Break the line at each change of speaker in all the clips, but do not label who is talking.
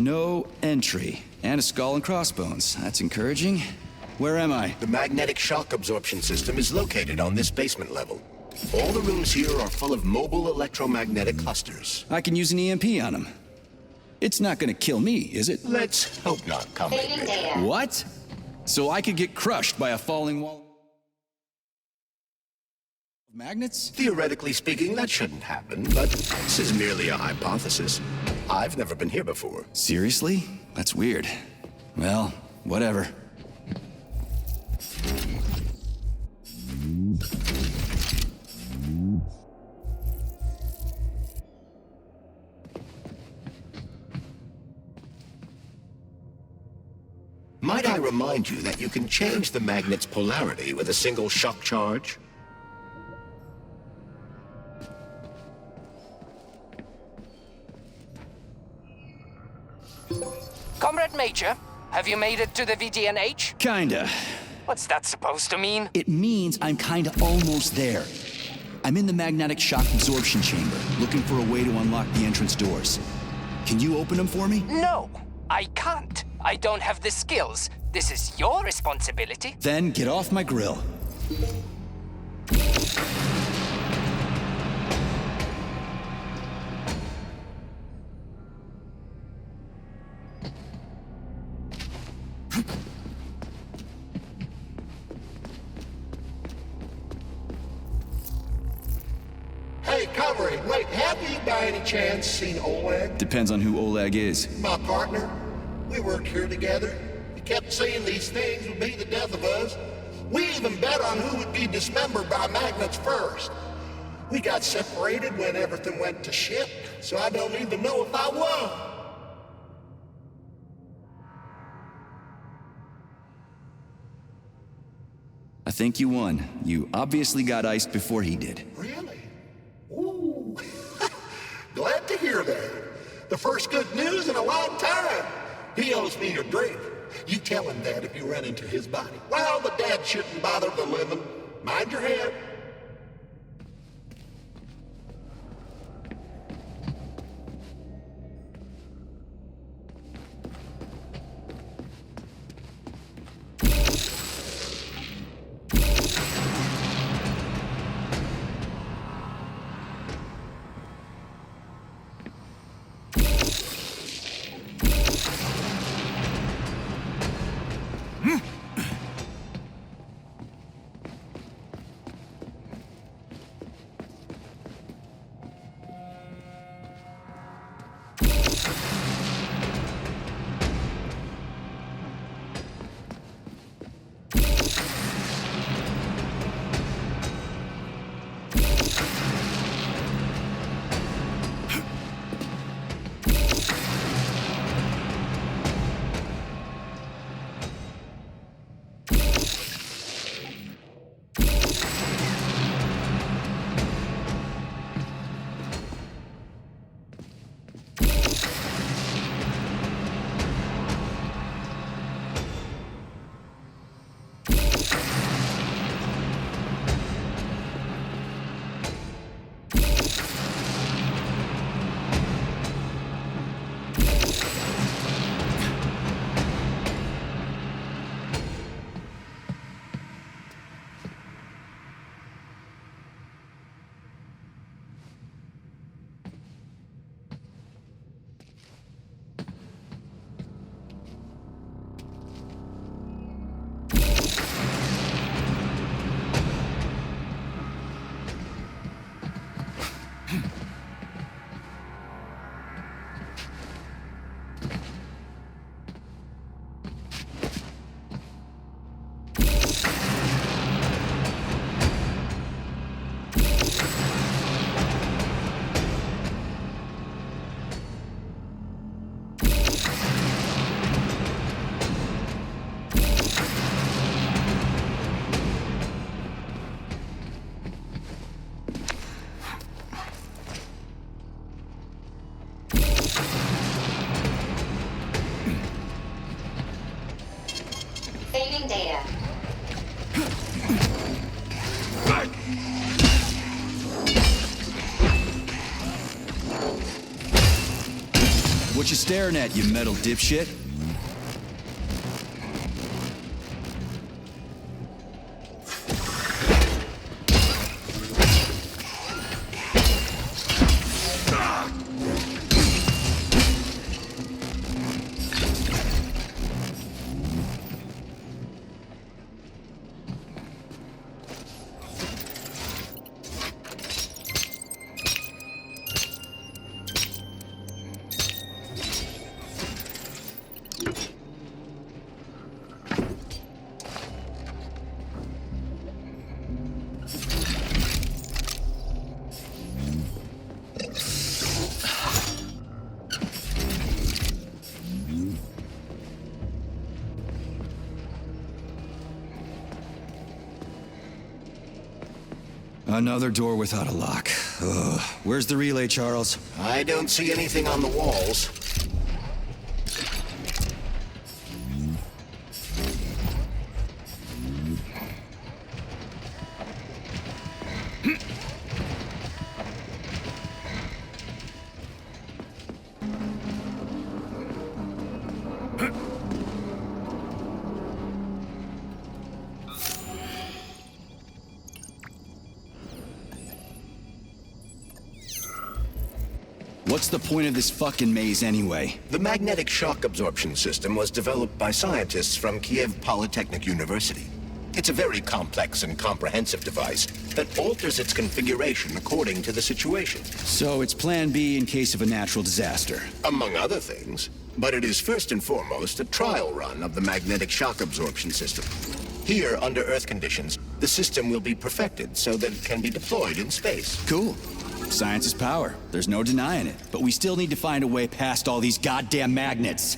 No entry. And a skull and crossbones. That's encouraging. Where am I?
The magnetic shock absorption system is located on this basement level. All the rooms here are full of mobile electromagnetic clusters.
I can use an EMP on them. It's not gonna kill me, is it?
Let's hope not, comrade Major.
What? So I could get crushed by a falling wall of magnets?
Theoretically speaking, that shouldn't happen, but this is merely a hypothesis. I've never been here before.
Seriously? That's weird. Well, whatever.
Might I remind you that you can change the magnet's polarity with a single shock charge?
Comrade Major, have you made it to the VDNH?
Kinda.
What's that supposed to mean?
It means I'm kinda almost there. I'm in the magnetic shock absorption chamber, looking for a way to unlock the entrance doors. Can you open them for me?
No, I can't. I don't have the skills. This is your responsibility.
Then get off my grill.
Hey, comrade, wait, have you by any chance seen Oleg?
Depends on who Oleg is.
My partner. We worked here together. He kept saying these things would be the death of us. We even bet on who would be dismembered by magnets first. We got separated when everything went to shit, so I don't even know if I won.
I think you won. You obviously got iced before he did.
Really? Ooh. Glad to hear that. The first good news in a long time. He owes me a drink. You tell him that if you run into his body. Well, the dead shouldn't bother the living. Mind your head.
What you staring at, you metal dipshit? Another door without a lock. Ugh. Where's the relay, Charles?
I don't see anything on the walls.
What's the point of this fucking maze anyway?
The magnetic shock absorption system was developed by scientists from Kiev Polytechnic University. It's a very complex and comprehensive device that alters its configuration according to the situation.
So it's plan B in case of a natural disaster.
Among other things. But it is first and foremost a trial run of the magnetic shock absorption system. Here, under Earth conditions, the system will be perfected so that it can be deployed in space.
Cool. Science is power. There's no denying it. But we still need to find a way past all these goddamn magnets.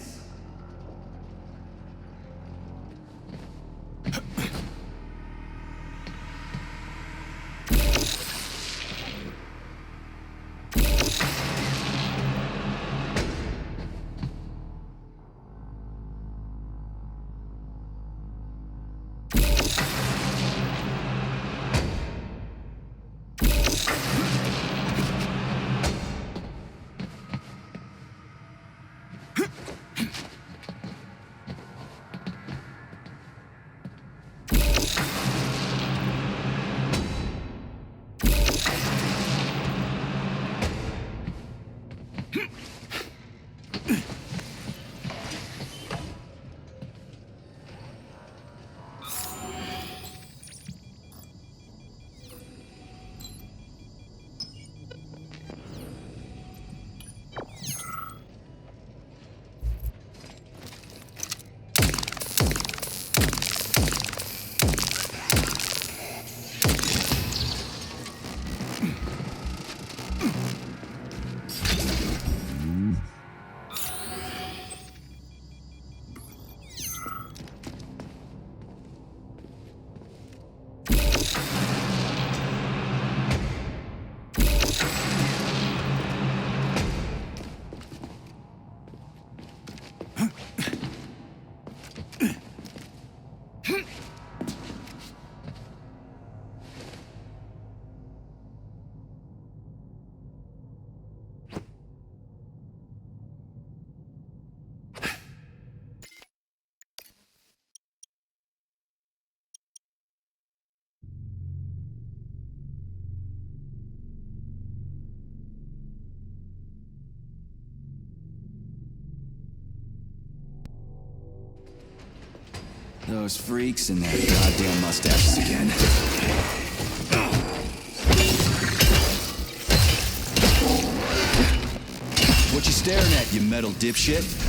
Those freaks and their goddamn mustaches again. What you staring at, you metal dipshit?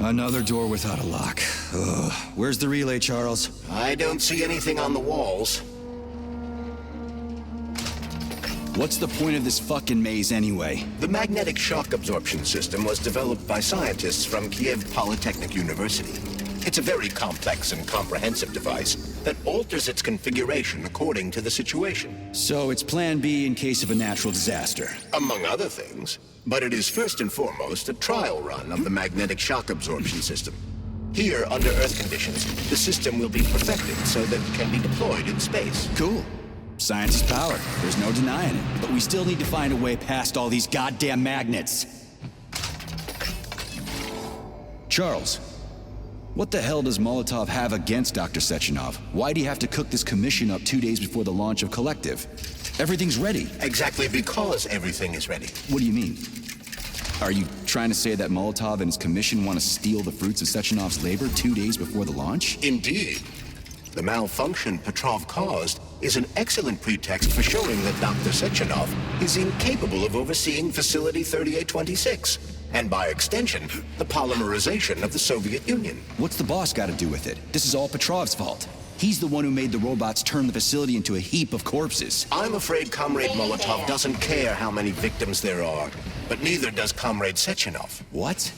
Another door without a lock. Ugh. Where's the relay, Charles?
I don't see anything on the walls.
What's the point of this fucking maze anyway?
The magnetic shock absorption system was developed by scientists from Kiev Polytechnic University. It's a very complex and comprehensive device that alters its configuration according to the situation.
So it's plan B in case of a natural disaster.
Among other things. But it is first and foremost a trial run of the magnetic shock absorption system. Here, under Earth conditions, the system will be perfected so that it can be deployed in space.
Cool. Science is power. There's no denying it. But we still need to find a way past all these goddamn magnets. Charles, what the hell does Molotov have against Dr. Sechenov? Why'd he have to cook this commission up 2 days before the launch of Collective? Everything's ready.
Exactly because everything is ready.
What do you mean? Are you trying to say that Molotov and his commission want to steal the fruits of Sechenov's labor 2 days before the launch?
Indeed. The malfunction Petrov caused is an excellent pretext for showing that Dr. Sechenov is incapable of overseeing Facility 3826, and by extension, the polymerization of the Soviet Union.
What's the boss got to do with it? This is all Petrov's fault. He's the one who made the robots turn the facility into a heap of corpses.
I'm afraid Comrade Molotov doesn't care how many victims there are, but neither does Comrade Sechenov.
What?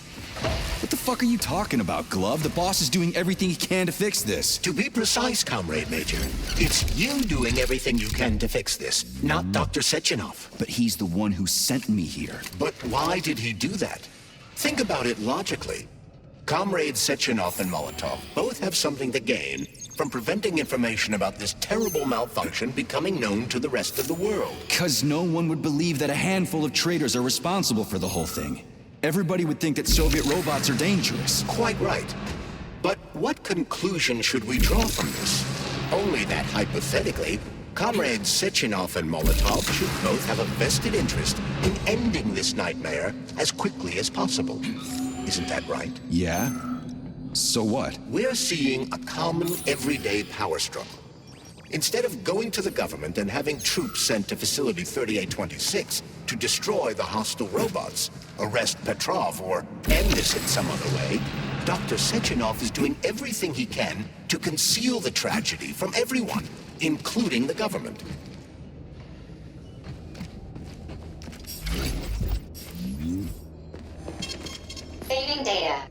What the fuck are you talking about, Glove? The boss is doing everything he can to fix this.
To be precise, Comrade Major, it's you doing everything you can to fix this, not Dr. Sechenov.
But he's the one who sent me here.
But why did he do that? Think about it logically. Comrades Sechenov and Molotov both have something to gain from preventing information about this terrible malfunction becoming known to the rest of the world.
'Cause no one would believe that a handful of traitors are responsible for the whole thing. Everybody would think that Soviet robots are dangerous.
Quite right. But what conclusion should we draw from this? Only that, hypothetically, Comrades Sechenov and Molotov should both have a vested interest in ending this nightmare as quickly as possible. Isn't that right?
Yeah? So what?
We're seeing a common, everyday power struggle. Instead of going to the government and having troops sent to Facility 3826 to destroy the hostile robots, arrest Petrov, or end this in some other way, Dr. Sechenov is doing everything he can to conceal the tragedy from everyone, including the government.
Saving data.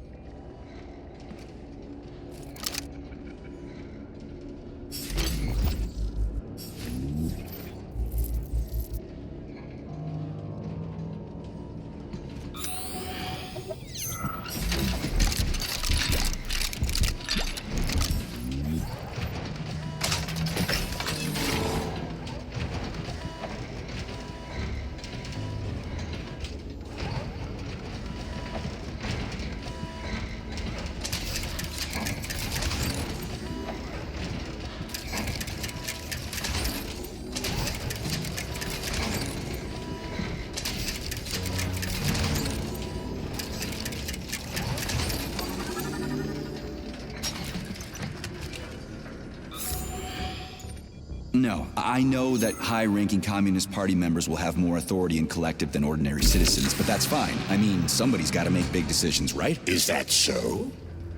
No, I know that high-ranking Communist Party members will have more authority in Collective than ordinary citizens, but that's fine. I mean, somebody's got to make big decisions, right?
Is that so?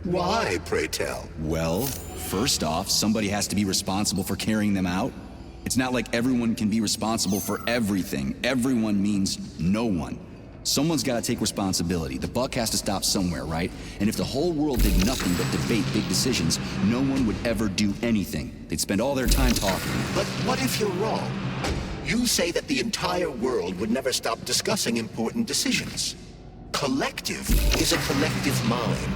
Why, pray tell?
Well, first off, somebody has to be responsible for carrying them out. It's not like everyone can be responsible for everything. Everyone means no one. Someone's got to take responsibility. The buck has to stop somewhere, right? And if the whole world did nothing but debate big decisions, no one would ever do anything. They'd spend all their time talking.
But what if you're wrong? You say that the entire world would never stop discussing important decisions. Collective is a collective mind.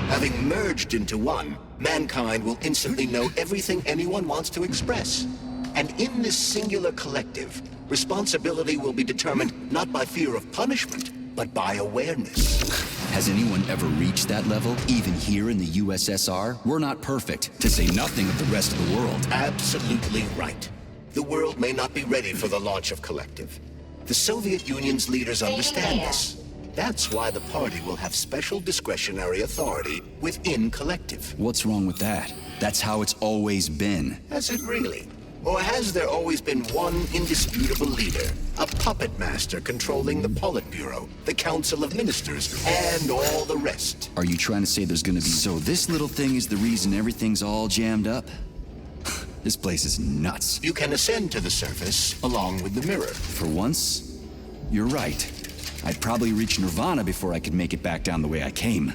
Having merged into one, mankind will instantly know everything anyone wants to express. And in this singular collective, responsibility will be determined not by fear of punishment, but by awareness.
Has anyone ever reached that level, even here in the USSR? We're not perfect, to say nothing of the rest of the world.
Absolutely right. The world may not be ready for the launch of Collective. The Soviet Union's leaders understand this. That's why the party will have special discretionary authority within Collective.
What's wrong with that? That's how it's always been.
Has it really? Or has there always been one indisputable leader, a puppet master controlling the Politburo, the Council of Ministers, and all the rest?
Are you trying to say there's gonna be... So this little thing is the reason everything's all jammed up? This place is nuts.
You can ascend to the surface along with the mirror.
For once, you're right. I'd probably reach Nirvana before I could make it back down the way I came.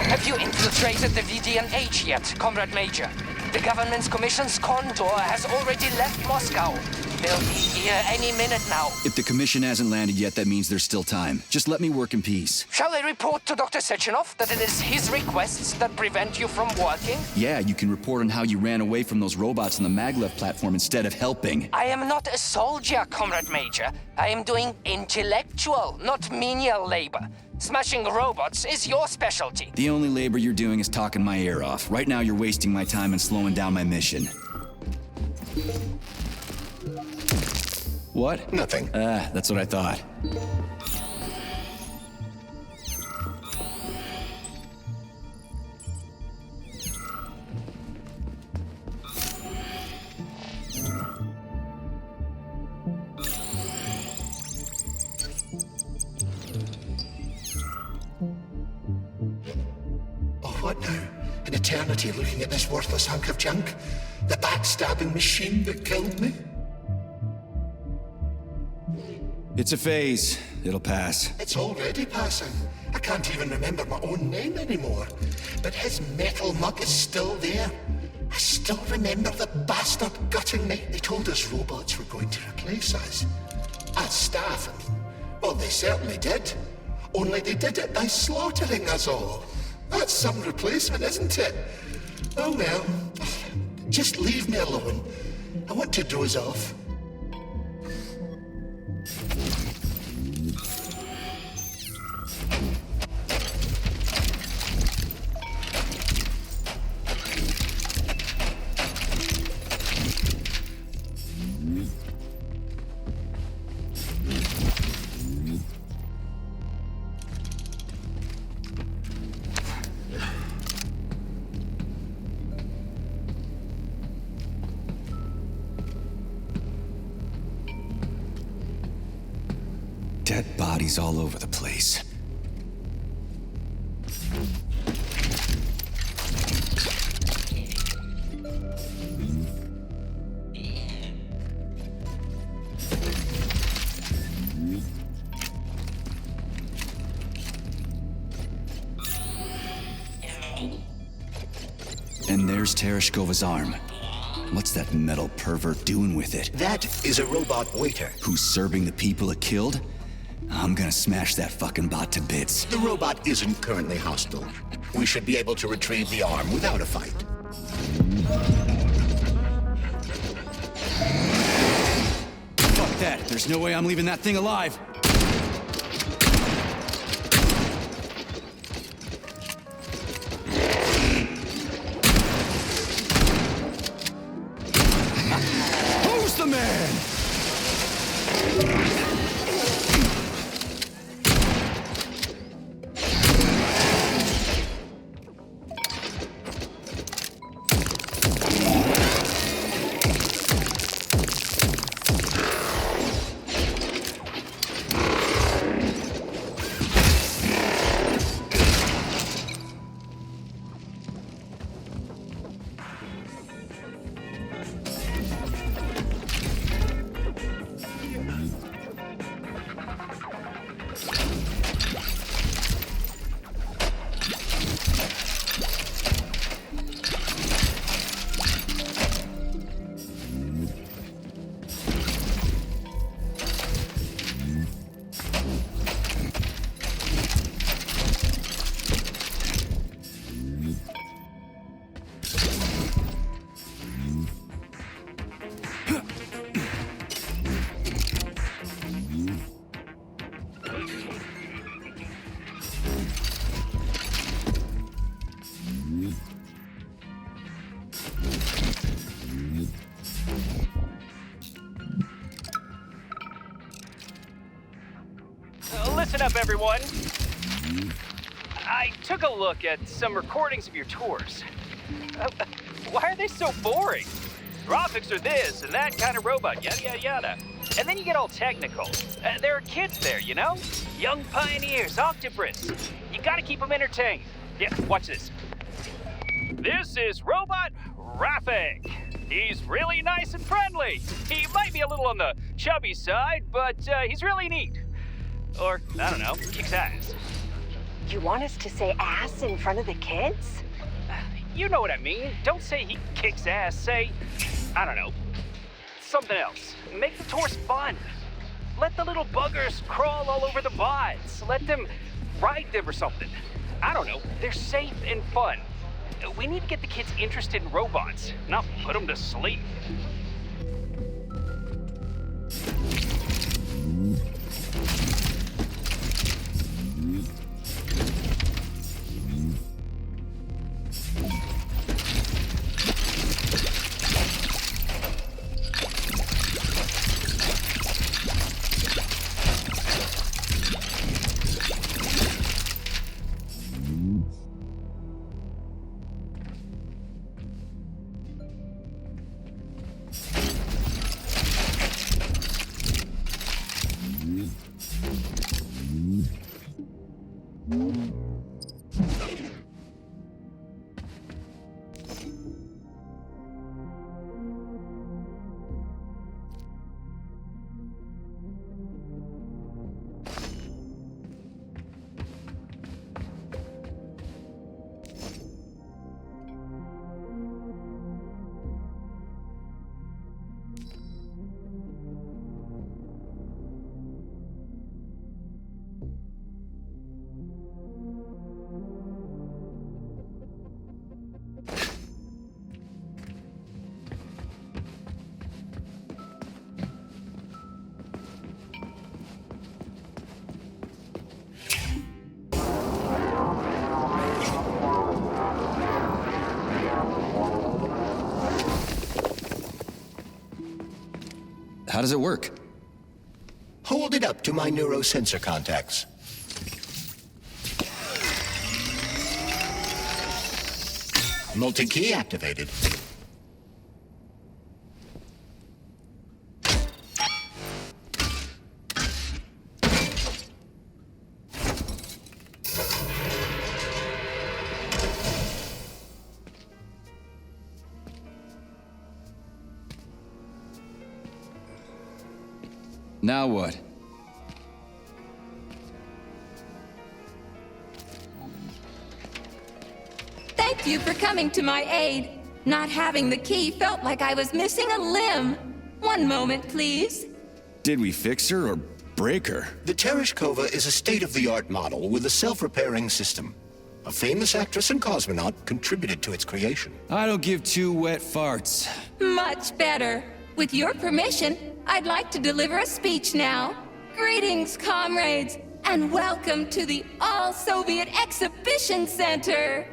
Have you infiltrated the VDNH yet, Comrade Major? The government's commission's Condor has already left Moscow. They'll be here any minute now.
If the commission hasn't landed yet, that means there's still time. Just let me work in peace.
Shall I report to Dr. Sechenov that it is his requests that prevent you from working?
Yeah, you can report on how you ran away from those robots on the maglev platform instead of helping.
I am not a soldier, Comrade Major. I am doing intellectual, not menial labor. Smashing robots is your specialty.
The only labor you're doing is talking my ear off. Right now, you're wasting my time and slowing down my mission. What?
Nothing.
That's what I thought.
What now? An eternity looking at this worthless hunk of junk? The backstabbing machine that killed me?
It's a phase. It'll pass.
It's already passing. I can't even remember my own name anymore. But his metal mug is still there. I still remember the bastard gutting me. They told us robots were going to replace us. As staff, I mean. Well, they certainly did. Only they did it by slaughtering us all. That's some replacement, isn't it? Oh well. Just leave me alone. I want to doze off.
Dead bodies all over the place. And there's Tereshkova's arm. What's that metal pervert doing with it?
That is a robot waiter.
Who's serving the people it killed? I'm gonna smash that fucking bot to bits.
The robot isn't currently hostile. We should be able to retrieve the arm without a fight.
Fuck that. There's no way I'm leaving that thing alive. Who's the man?
Listen up, everyone. I took a look at some recordings of your tours. Why are they so boring? Graphics are this and that kind of robot, yada, yada, yada. And then you get all technical. There are kids there, you know? Young pioneers, octopus. You gotta keep them entertained. Yeah, watch this. This is Robot Rafik. He's really nice and friendly. He might be a little on the chubby side, but he's really neat. Or, I don't know, kicks ass.
You want us to say ass in front of the kids?
You know what I mean. Don't say he kicks ass. Say, I don't know, something else. Make the tours fun. Let the little buggers crawl all over the bots. Let them ride them or something. I don't know. They're safe and fun. We need to get the kids interested in robots, not put them to sleep.
How does it work?
Hold it up to my neurosensor contacts. Multi-key activated.
Now what?
Thank you for coming to my aid. Not having the key felt like I was missing a limb. One moment, please.
Did we fix her or break her?
The Tereshkova is a state-of-the-art model with a self-repairing system. A famous actress and cosmonaut contributed to its creation.
I don't give two wet farts.
Much better. With your permission, I'd like to deliver a speech now. Greetings, comrades, and welcome to the All-Soviet Exhibition Center.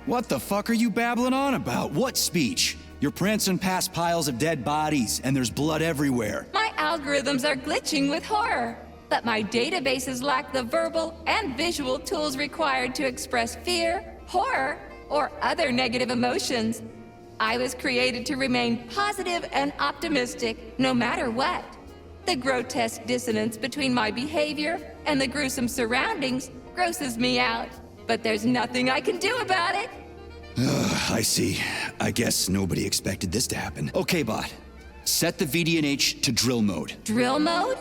What the fuck are you babbling on about? What speech? You're prancing past piles of dead bodies, and there's blood everywhere.
My algorithms are glitching with horror, but my databases lack the verbal and visual tools required to express fear, horror, or other negative emotions. I was created to remain positive and optimistic, no matter what. The grotesque dissonance between my behavior and the gruesome surroundings grosses me out, but there's nothing I can do about it.
I see. I guess nobody expected this to happen. Okay, bot. Set the VDNH to drill mode.
Drill mode?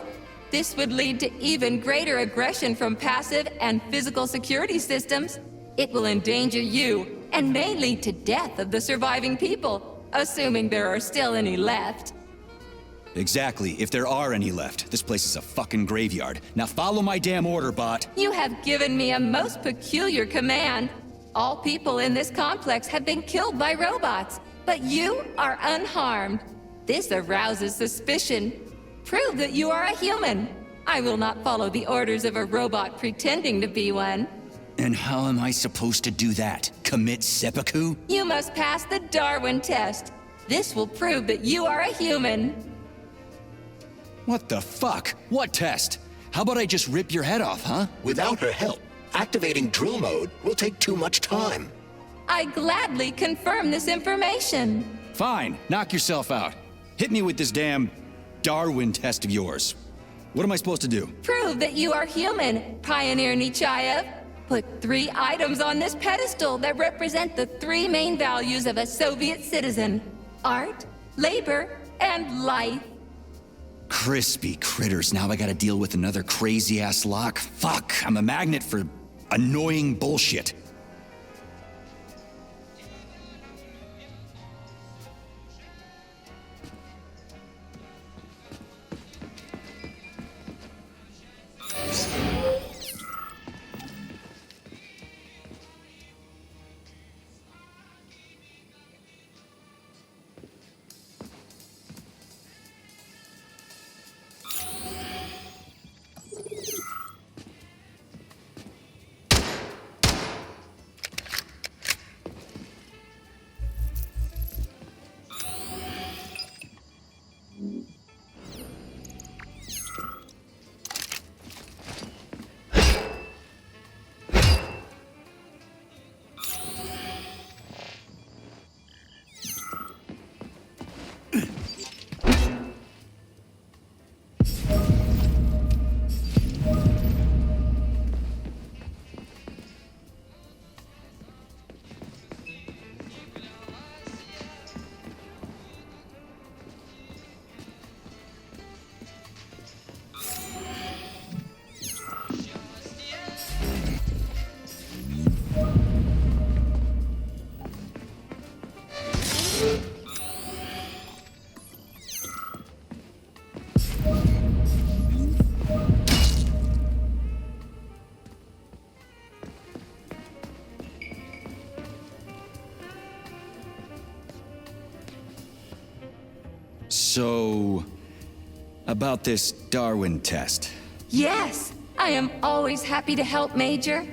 This would lead to even greater aggression from passive and physical security systems. It will endanger you and may lead to death of the surviving people, assuming there are still any left.
Exactly, if there are any left. This place is a fucking graveyard. Now follow my damn order, bot.
You have given me a most peculiar command. All people in this complex have been killed by robots, but you are unharmed. This arouses suspicion. Prove that you are a human. I will not follow the orders of a robot pretending to be one.
And how am I supposed to do that? Commit seppuku?
You must pass the Darwin test. This will prove that you are a human.
What the fuck? What test? How about I just rip your head off, huh?
Without her help, activating drill mode will take too much time.
I gladly confirm this information.
Fine, knock yourself out. Hit me with this damn Darwin test of yours. What am I supposed to do?
Prove that you are human, Pioneer Nechayev. Put 3 items on this pedestal that represent the 3 main values of a Soviet citizen: art, labor, and life.
Crispy critters, now I gotta deal with another crazy-ass lock? Fuck, I'm a magnet for annoying bullshit. So, about this Darwin test.
Yes, I am always happy to help, Major.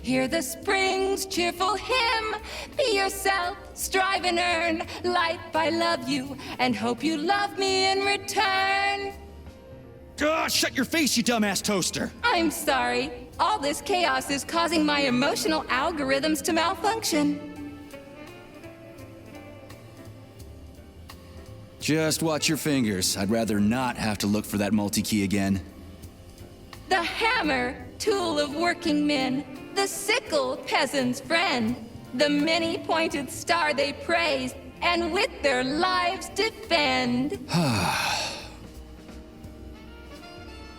Hear the spring's cheerful hymn. Be yourself, strive and earn. Life, I love you, and hope you love me in return.
Shut your face, you dumbass toaster!
I'm sorry. All this chaos is causing my emotional algorithms to malfunction.
Just watch your fingers. I'd rather not have to look for that multi-key again.
The hammer, tool of working men. The sickle, peasant's friend. The many-pointed star they praise, and with their lives defend.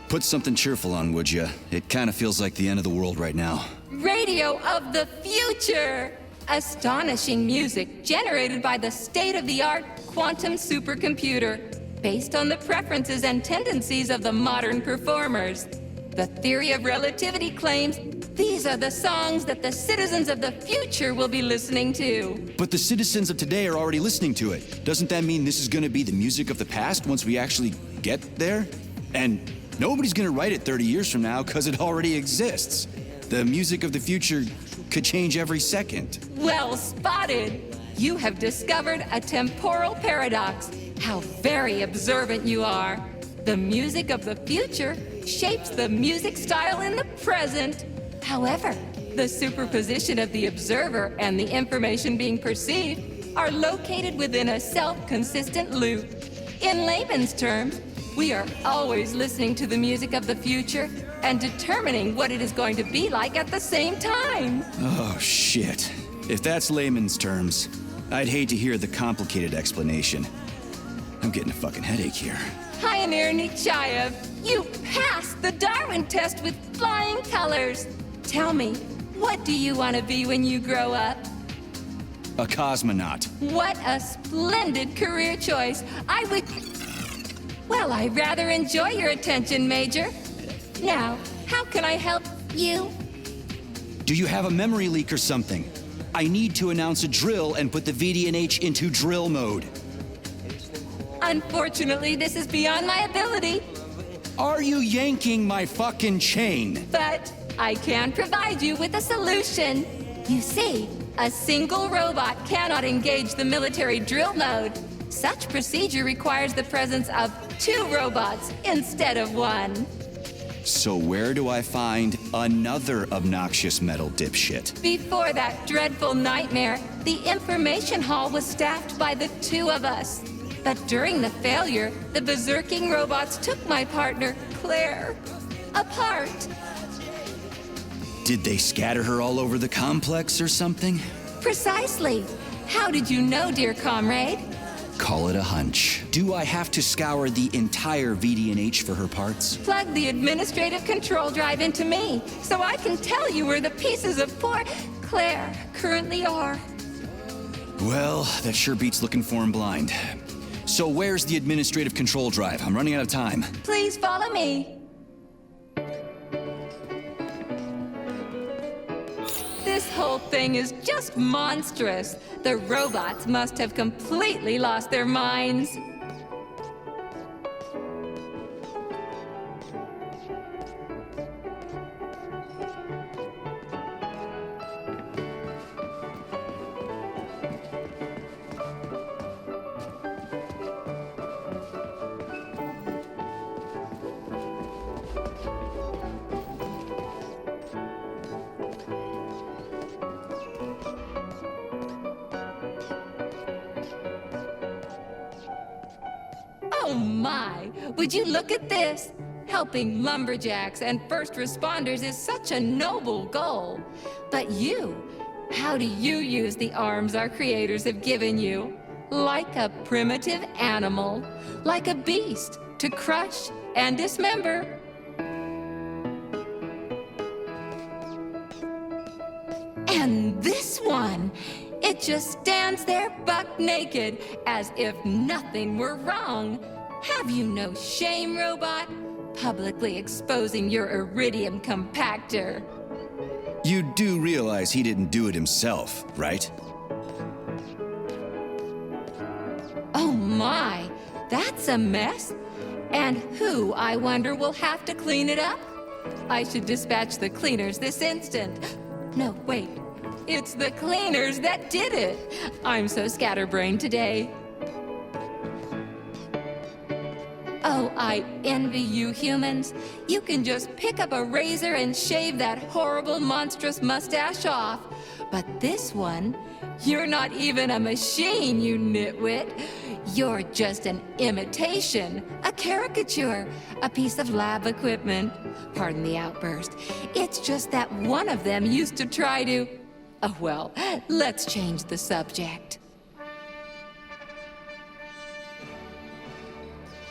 Put something cheerful on, would ya? It kind of feels like the end of the world right now.
Radio of the future! Astonishing music generated by the state-of-the-art quantum supercomputer, based on the preferences and tendencies of the modern performers. The theory of relativity claims these are the songs that the citizens of the future will be listening to.
But the citizens of today are already listening to it. Doesn't that mean this is gonna be the music of the past once we actually get there? And nobody's gonna write it 30 years from now because it already exists. The music of the future could change every second.
Well spotted! You have discovered a temporal paradox. How very observant you are. The music of the future shapes the music style in the present. However, the superposition of the observer and the information being perceived are located within a self-consistent loop. In layman's terms, we are always listening to the music of the future and determining what it is going to be like at the same time.
Oh, shit. If that's layman's terms, I'd hate to hear the complicated explanation. I'm getting a fucking headache here.
Pioneer Nechayev, you passed the Darwin test with flying colors. Tell me, what do you want to be when you grow up?
A cosmonaut.
What a splendid career choice. Well, I rather enjoy your attention, Major. Now, how can I help you?
Do you have a memory leak or something? I need to announce a drill and put the VDNH into drill mode.
Unfortunately, this is beyond my ability.
Are you yanking my fucking chain?
But I can provide you with a solution. You see, a single robot cannot engage the military drill mode. Such procedure requires the presence of 2 robots instead of 1.
So where do I find another obnoxious metal dipshit?
Before that dreadful nightmare, the information hall was staffed by the 2 of us. But during the failure, the berserking robots took my partner, Claire, apart.
Did they scatter her all over the complex or something?
Precisely. How did you know, dear comrade?
Call it a hunch. Do I have to scour the entire VD&H for her parts?
Plug the administrative control drive into me, so I can tell you where the pieces of poor Claire currently are.
Well, that sure beats looking for him blind. So where's the administrative control drive? I'm running out of time.
Please follow me. This whole thing is just monstrous. The robots must have completely lost their minds. Oh my! Would you look at this? Helping lumberjacks and first responders is such a noble goal. But you, how do you use the arms our creators have given you? Like a primitive animal, like a beast, to crush and dismember. And this one, it just stands there buck naked, as if nothing were wrong. Have you no shame, robot? Publicly exposing your iridium compactor.
You do realize he didn't do it himself, right?
Oh my, that's a mess. And who, I wonder, will have to clean it up? I should dispatch the cleaners this instant. No, wait. It's the cleaners that did it. I'm so scatterbrained today. Oh, I envy you humans. You can just pick up a razor and shave that horrible, monstrous mustache off. But this one, you're not even a machine, you nitwit. You're just an imitation, a caricature, a piece of lab equipment. Pardon the outburst. It's just that one of them used to try to... Oh, well, let's change the subject.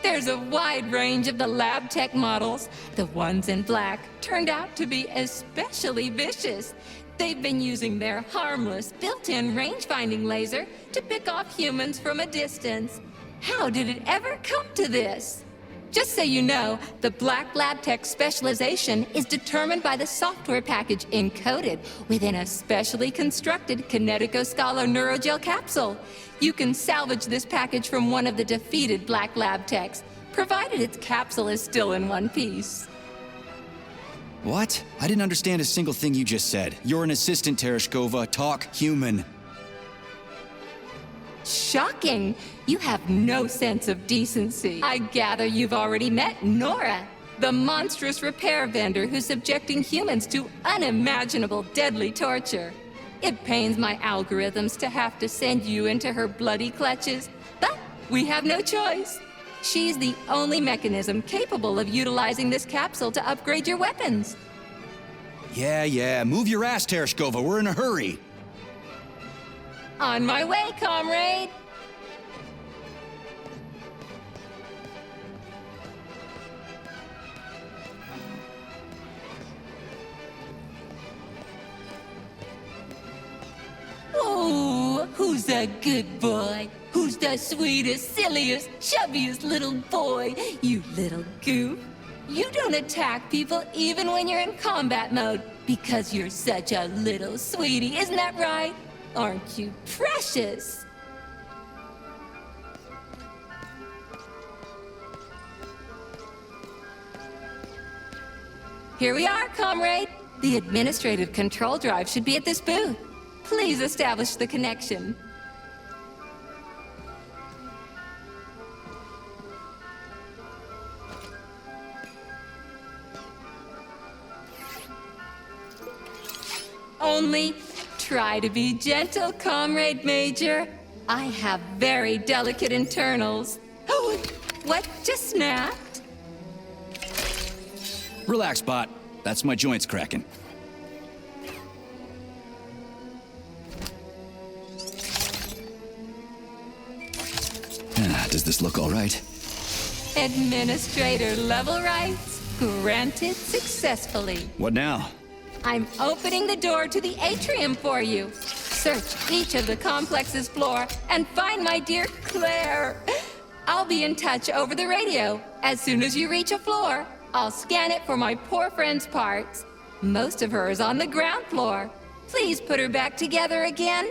There's a wide range of the lab tech models. The ones in black turned out to be especially vicious. They've been using their harmless, built-in range-finding laser to pick off humans from a distance. How did it ever come to this? Just so you know, the Black Lab Tech specialization is determined by the software package encoded within a specially constructed Kinetico-Scala Neurogel capsule. You can salvage this package from one of the defeated Black Lab Techs, provided its capsule is still in one piece.
What? I didn't understand a single thing you just said. You're an assistant, Tereshkova. Talk human.
Shocking! You have no sense of decency. I gather you've already met Nora, the monstrous repair vendor who's subjecting humans to unimaginable deadly torture. It pains my algorithms to have to send you into her bloody clutches, but we have no choice. She's the only mechanism capable of utilizing this capsule to upgrade your weapons.
Yeah, move your ass, Tereshkova. We're in a hurry.
On my way, comrade! Oh, who's a good boy? Who's the sweetest, silliest, chubbiest little boy? You little goof. You don't attack people even when you're in combat mode because you're such a little sweetie, isn't that right? Aren't you precious? Here we are, comrade. The administrative control drive should be at this booth. Please establish the connection. Only try to be gentle, Comrade Major. I have very delicate internals. Oh, what just snapped?
Relax, Bot. That's my joints cracking. Does this look all right?
Administrator level rights granted successfully.
What now?
I'm opening the door to the atrium for you. Search each of the complex's floor and find my dear Claire. I'll be in touch over the radio. As soon as you reach a floor, I'll scan it for my poor friend's parts. Most of her is on the ground floor. Please put her back together again.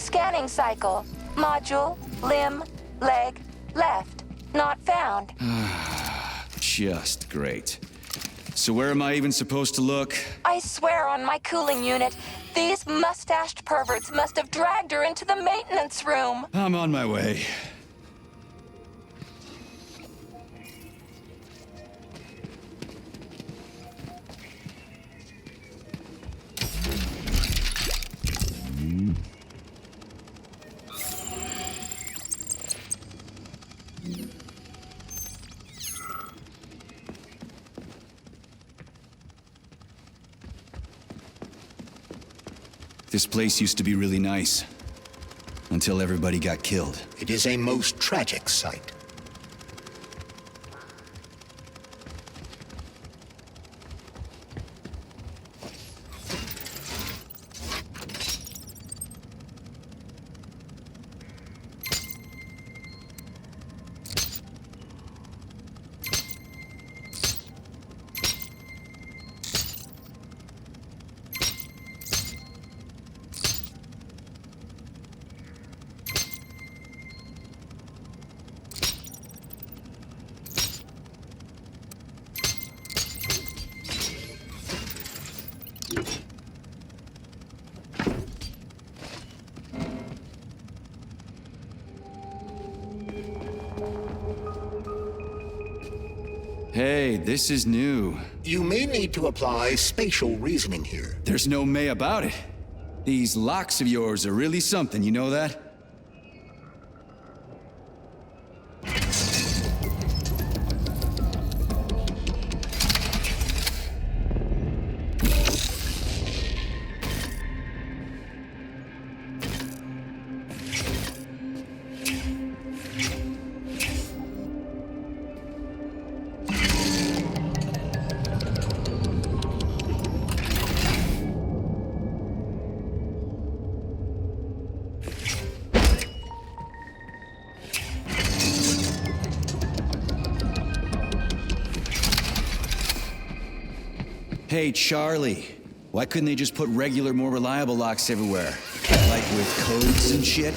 Scanning cycle. Module, limb, leg, left. Not found.
Just great. So where am I even supposed to look?
I swear on my cooling unit, these mustached perverts must have dragged her into the maintenance room.
I'm on my way. This place used to be really nice. Until everybody got killed.
It is a most tragic sight.
Hey, this is new.
You may need to apply spatial reasoning here.
There's no may about it. These locks of yours are really something, you know that? Hey, Charlie. Why couldn't they just put regular, more reliable locks everywhere? Like with codes and shit?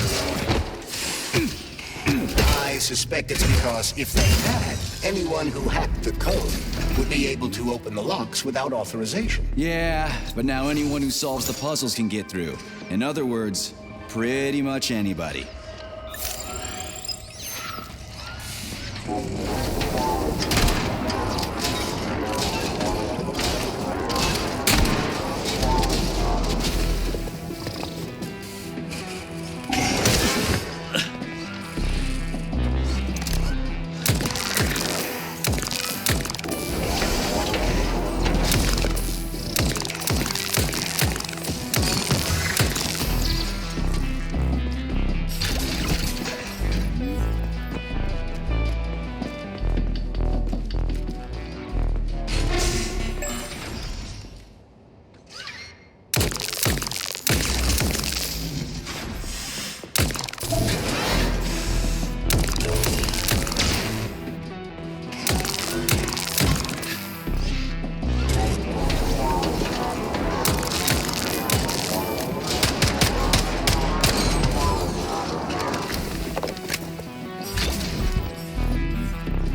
I suspect it's because if they had, anyone who hacked the code would be able to open the locks without authorization.
Yeah, but now anyone who solves the puzzles can get through. In other words, pretty much anybody.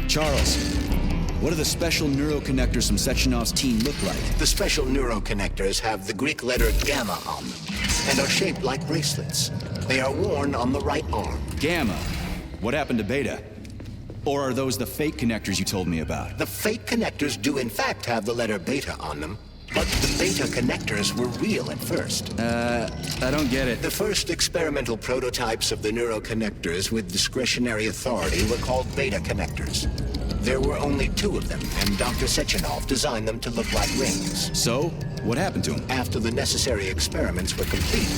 Charles, what do the special neuroconnectors from Sechenov's team look like?
The special neuroconnectors have the Greek letter gamma on them and are shaped like bracelets. They are worn on the right arm.
Gamma? What happened to Beta? Or are those the fake connectors you told me about?
The fake connectors do in fact have the letter beta on them, but the beta connectors were real at first.
I don't get it.
The first experimental prototypes of the neuroconnectors with discretionary authority were called beta connectors. There were only 2 of them, and Dr. Sechenov designed them to look like rings.
So, what happened to him?
After the necessary experiments were complete,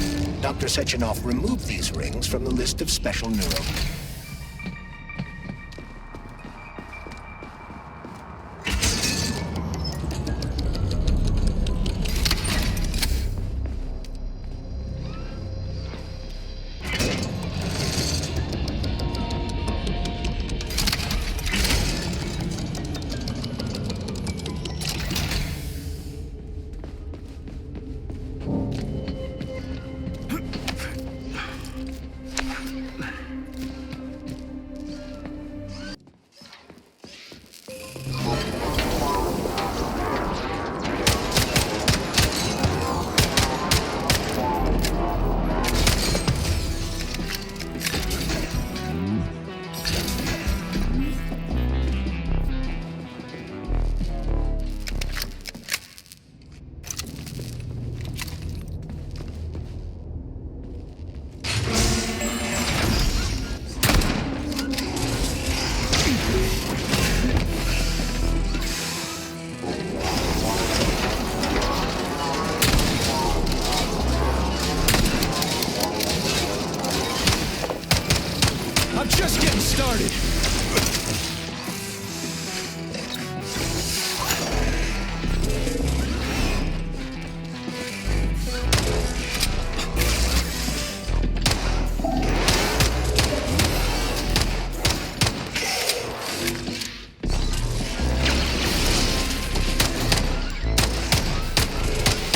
Dr. Sechenov removed these rings from the list of special neuro...
I'm just getting started.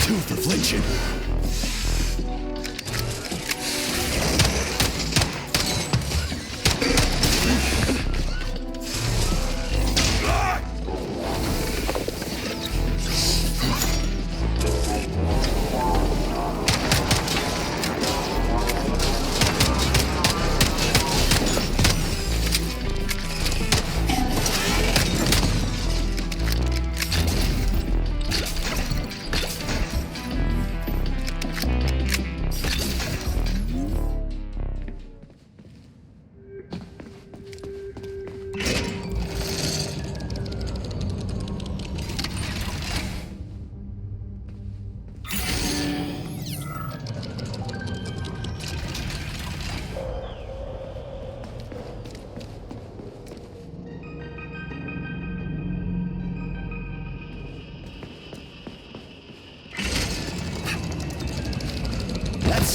Two for flinching.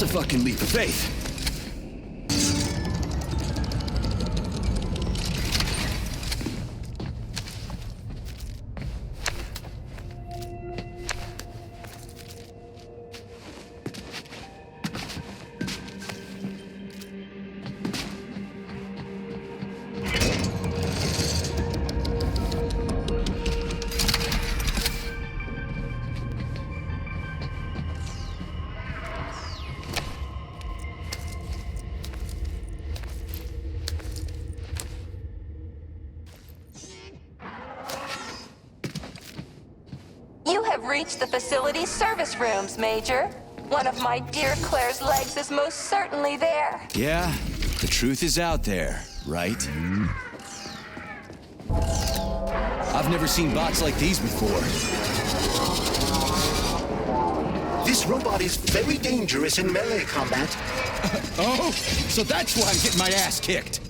That's a fucking leap of faith.
You have reached the facility's service rooms, Major. One of my dear Claire's legs is most certainly there.
Yeah, the truth is out there, right? I've never seen bots like these before.
This robot is very dangerous in melee combat.
Oh, so that's why I'm getting my ass kicked.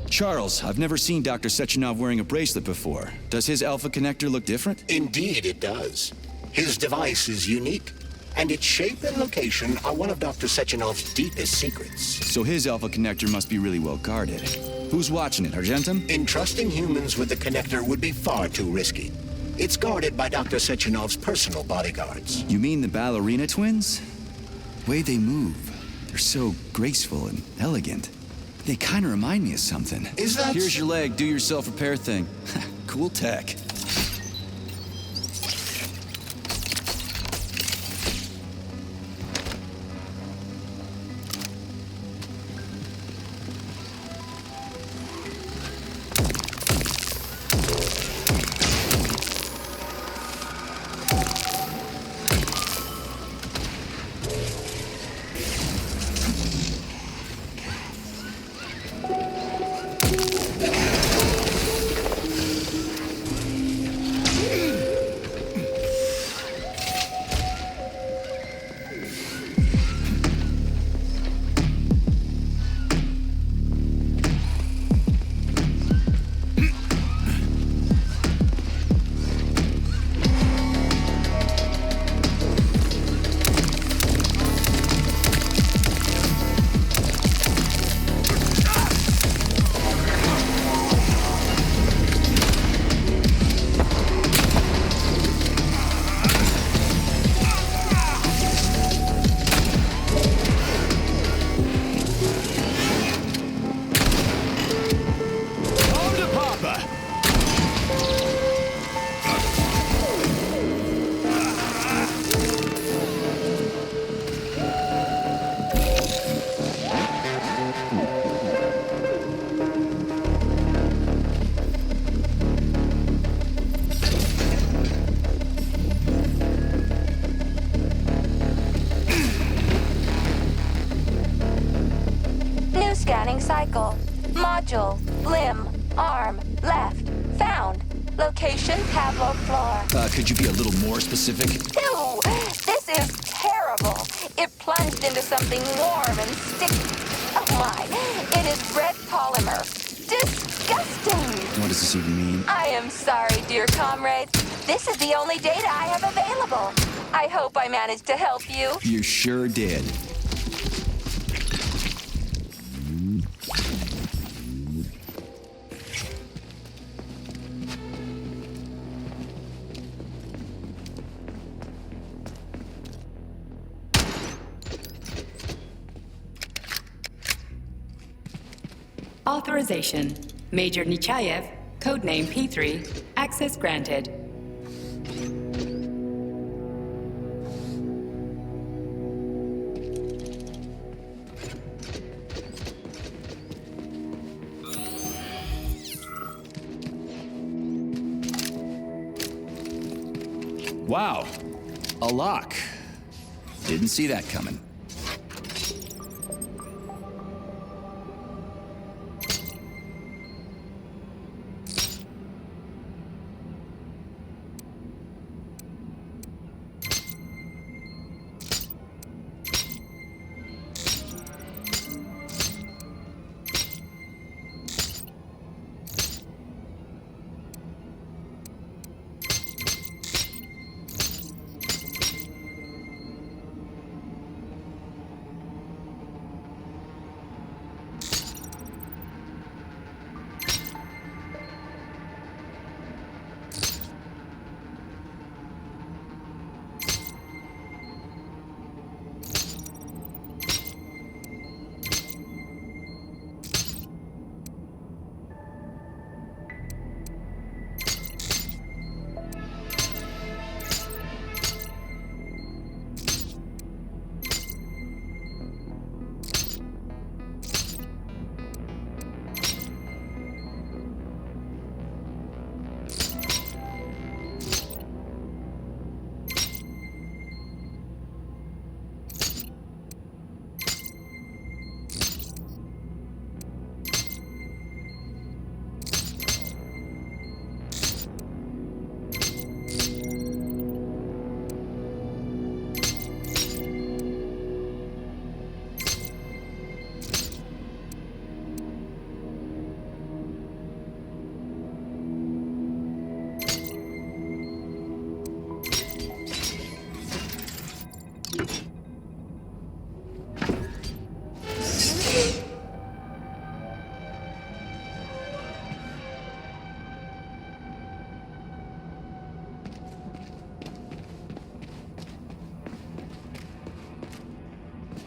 Charles, I've never seen Dr. Sechenov wearing a bracelet before. Does his alpha connector look different?
Indeed it does. His device is unique, and its shape and location are one of Dr. Sechenov's deepest secrets.
So his alpha connector must be really well guarded. Who's watching it, Argentum?
Entrusting humans with the connector would be far too risky. It's guarded by Dr. Sechenov's personal bodyguards.
You mean the ballerina twins? The way they move, they're so graceful and elegant. They kind of remind me of something.
Is that...
Here's your leg, do yourself repair thing. Cool tech.
Scanning cycle. Module. Limb. Arm. Left. Found. Location Pavlov floor.
Could you be a little more specific?
Ew! This is terrible. It plunged into something warm and sticky. Oh my. It is red polymer. Disgusting!
What does this even mean?
I am sorry, dear comrade. This is the only data I have available. I hope I managed to help you.
You sure did.
Authorization. Major Nechayev, codename P3, access granted.
Wow, a lock. Didn't see that coming.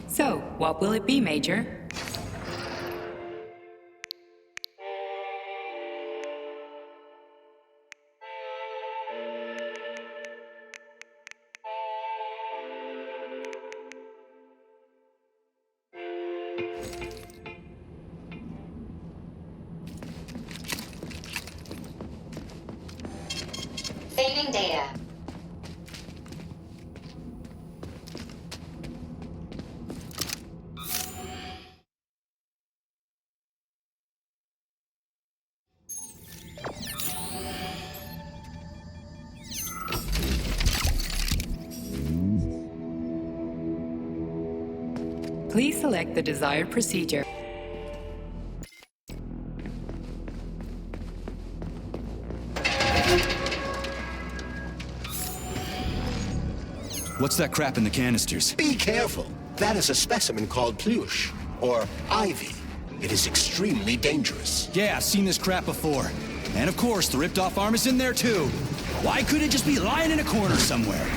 So, what will it be, Major?
Saving data.
Please select the desired procedure.
What's that crap in the canisters?
Be careful. That is a specimen called Puche, or ivy. It is extremely dangerous.
Yeah, I've seen this crap before. And of course, the ripped-off arm is in there too. Why couldn't it just be lying in a corner somewhere?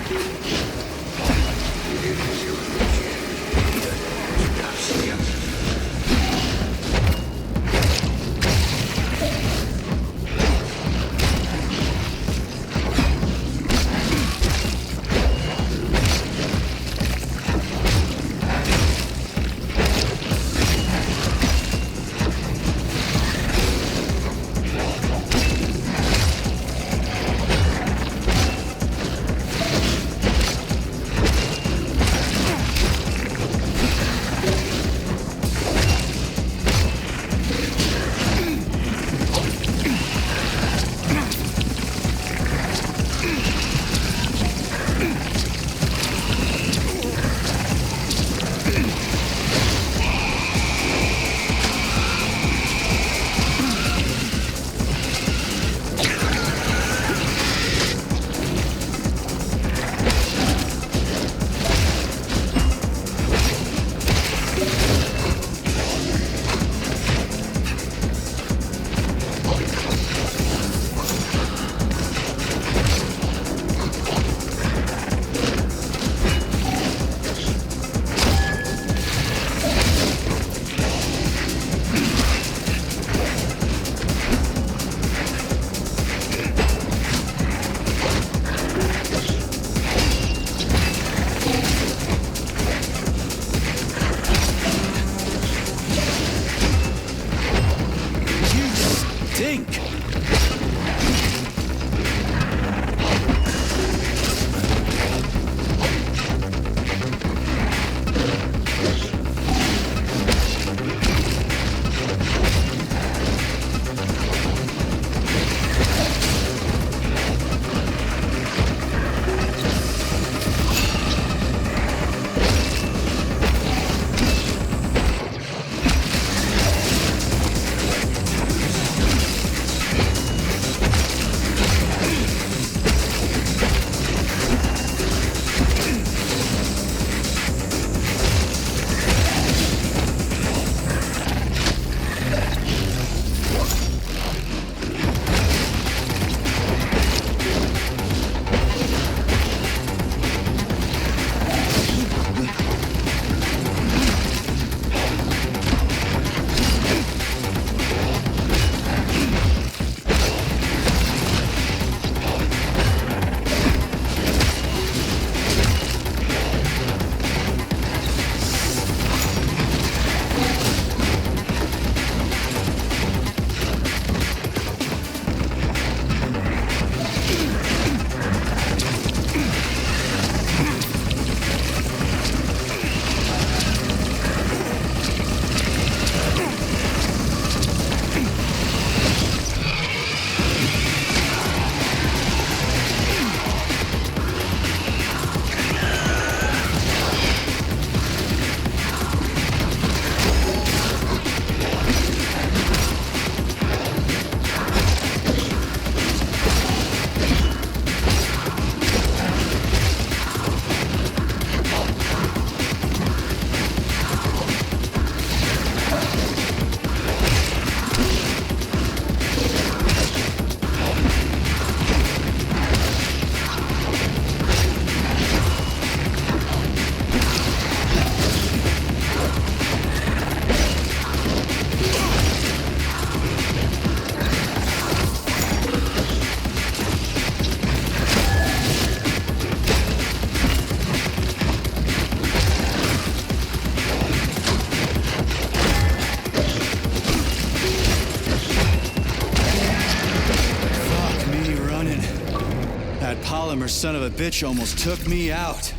son of a bitch almost took me out.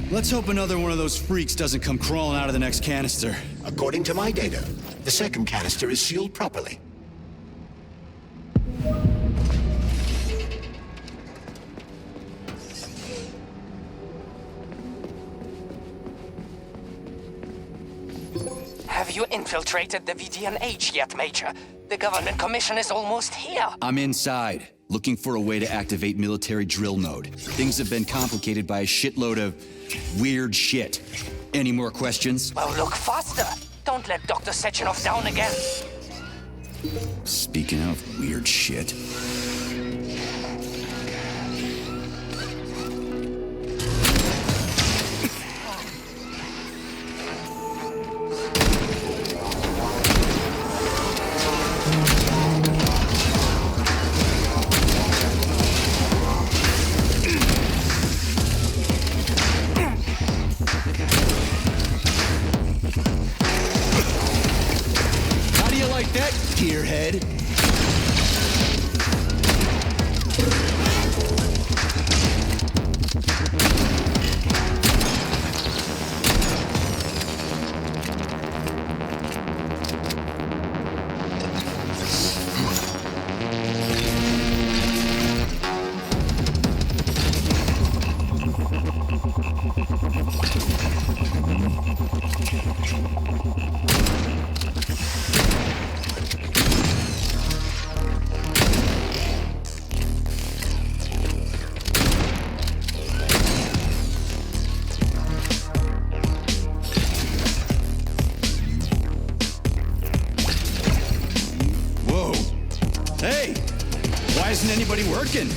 Let's hope another one of those freaks doesn't come crawling out of the next canister.
According to my data, the second canister is sealed properly.
Have you infiltrated the VDNH yet, Major? The government commission is almost here.
I'm inside, looking for a way to activate military drill node. Things have been complicated by a shitload of weird shit. Any more questions?
Well, look faster. Don't let Dr. Sechenov down again.
Speaking of weird shit. That gearhead. Hey, why isn't anybody working?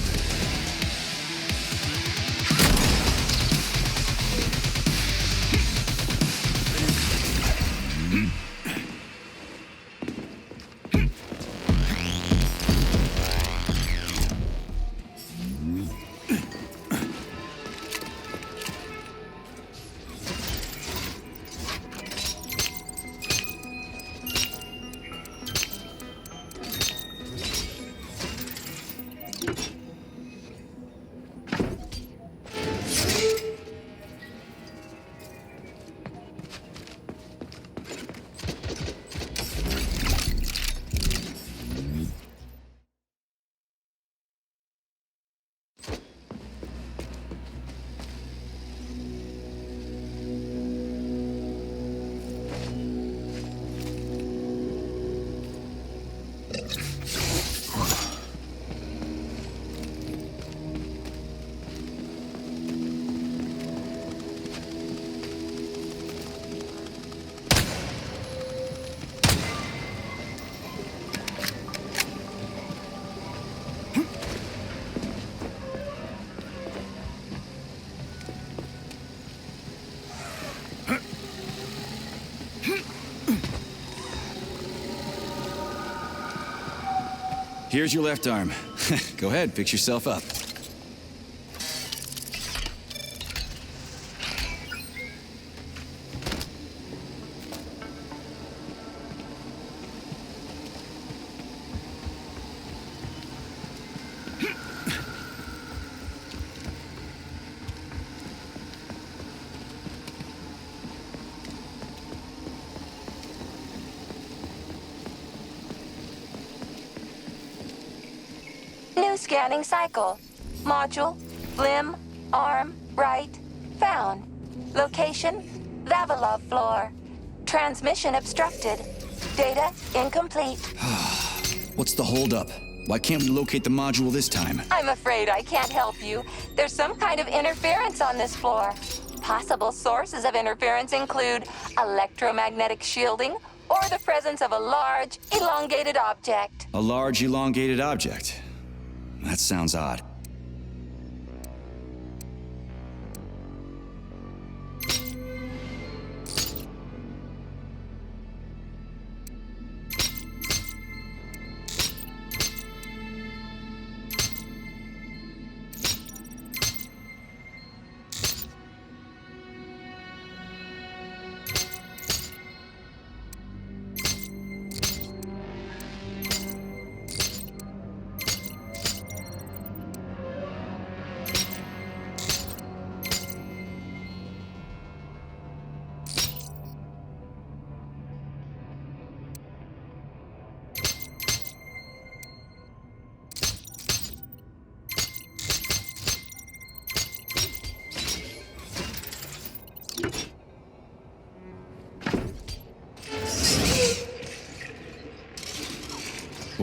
Here's your left arm. Go ahead, fix yourself up.
New scanning cycle. Module, limb, arm, right, found. Location, Vavilov floor. Transmission obstructed. Data incomplete.
What's the holdup? Why can't we locate the module this time?
I'm afraid I can't help you. There's some kind of interference on this floor. Possible sources of interference include electromagnetic shielding or the presence of a large, elongated object.
A large, elongated object. That sounds odd.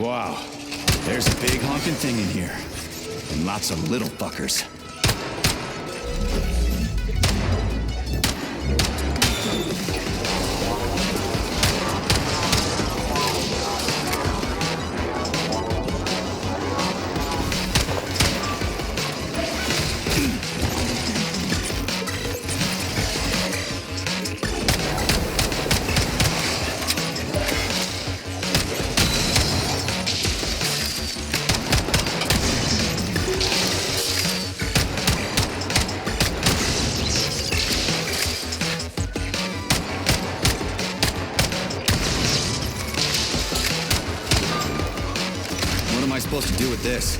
Wow. There's a big honking thing in here. And lots of little fuckers. What am I supposed to do with this?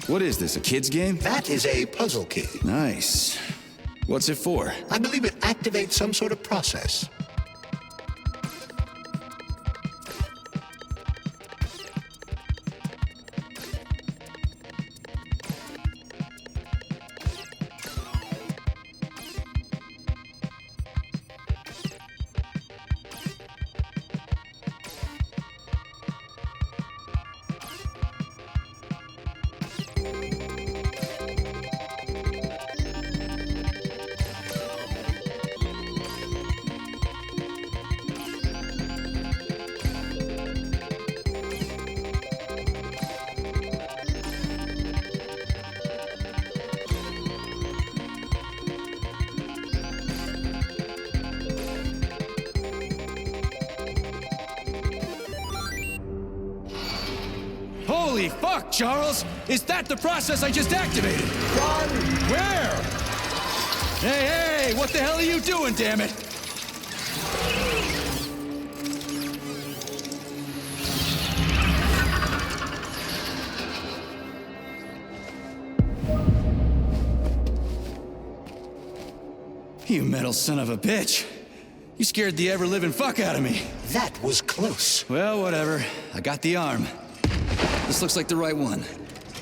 What is this, a kid's game?
That is a puzzle key.
Nice. What's it for?
I believe it activates some sort of process.
Holy fuck, Charles! Is that the process I just activated? Run! Where? Hey, what the hell are you doing, damn it? You metal son of a bitch. You scared the ever-living fuck out of me.
That was close.
Well, whatever. I got the arm. This looks like the right one.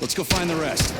Let's go find the rest.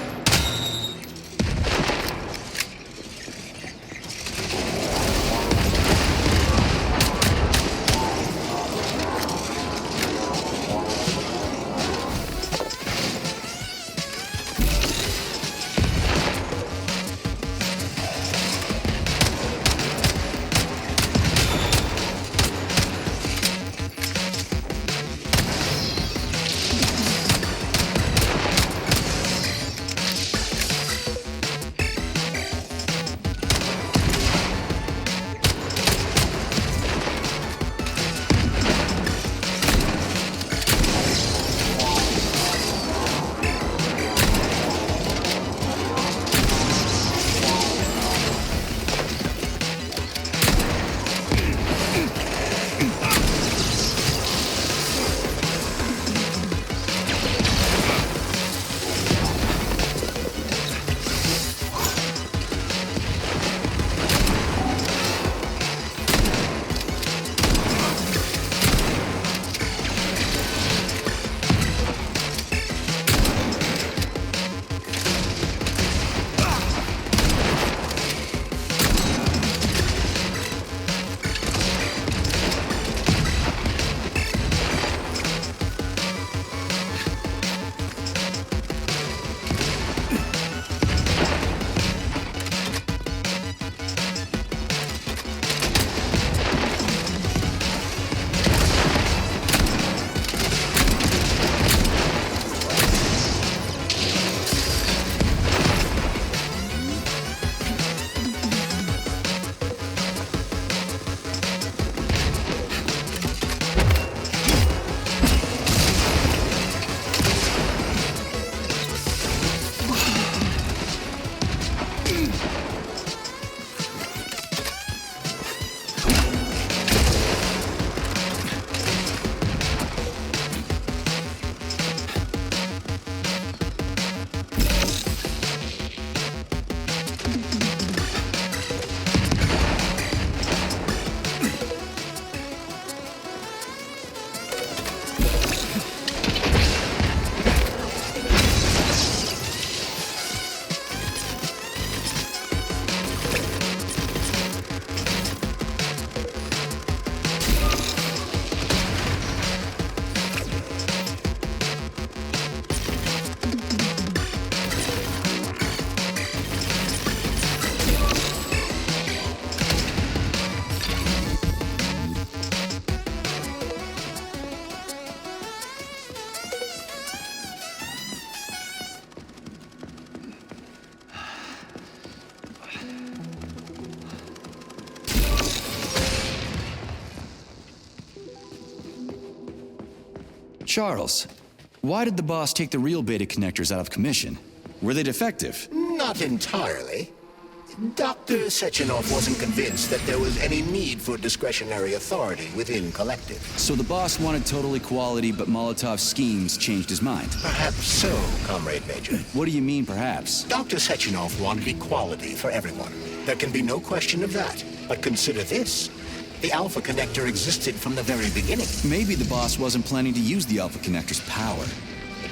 Charles, why did the boss take the real beta connectors out of commission? Were they defective?
Not entirely. Dr. Sechenov wasn't convinced that there was any need for discretionary authority within Collective.
So the boss wanted total equality, but Molotov's schemes changed his mind.
Perhaps so, Comrade Major.
What do you mean, perhaps?
Dr. Sechenov wanted equality for everyone. There can be no question of that. But consider this. The Alpha Connector existed from the very beginning.
Maybe the boss wasn't planning to use the Alpha Connector's power.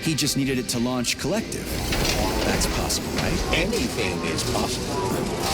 He just needed it to launch Collective. That's possible, right?
Anything is possible.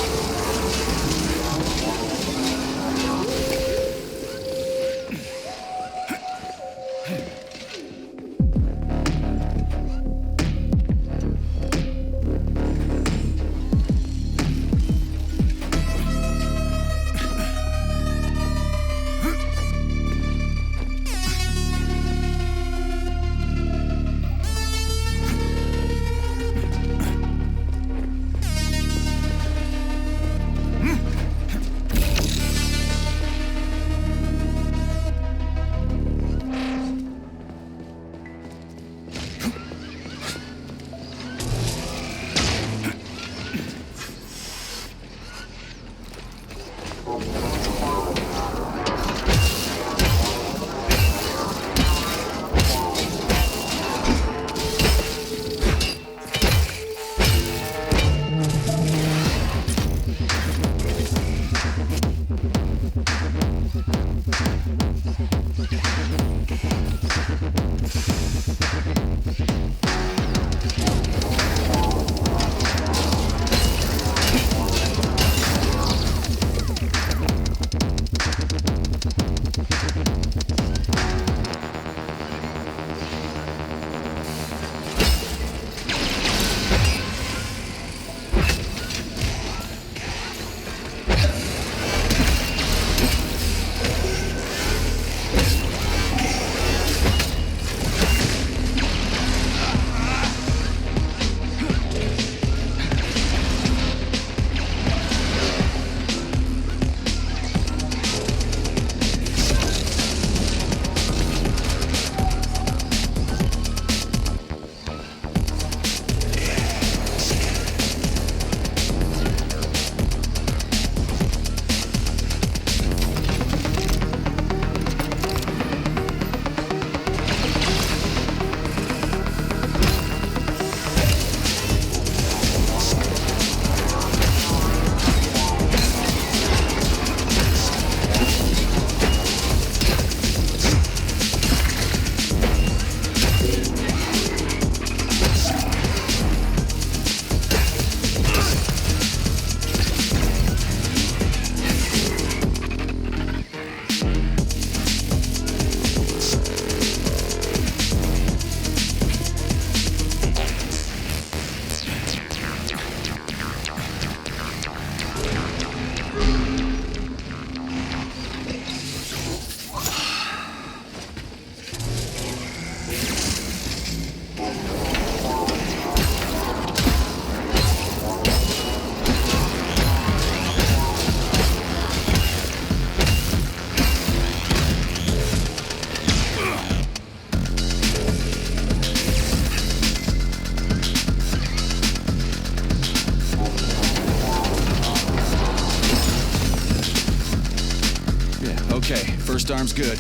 Okay, first arm's good.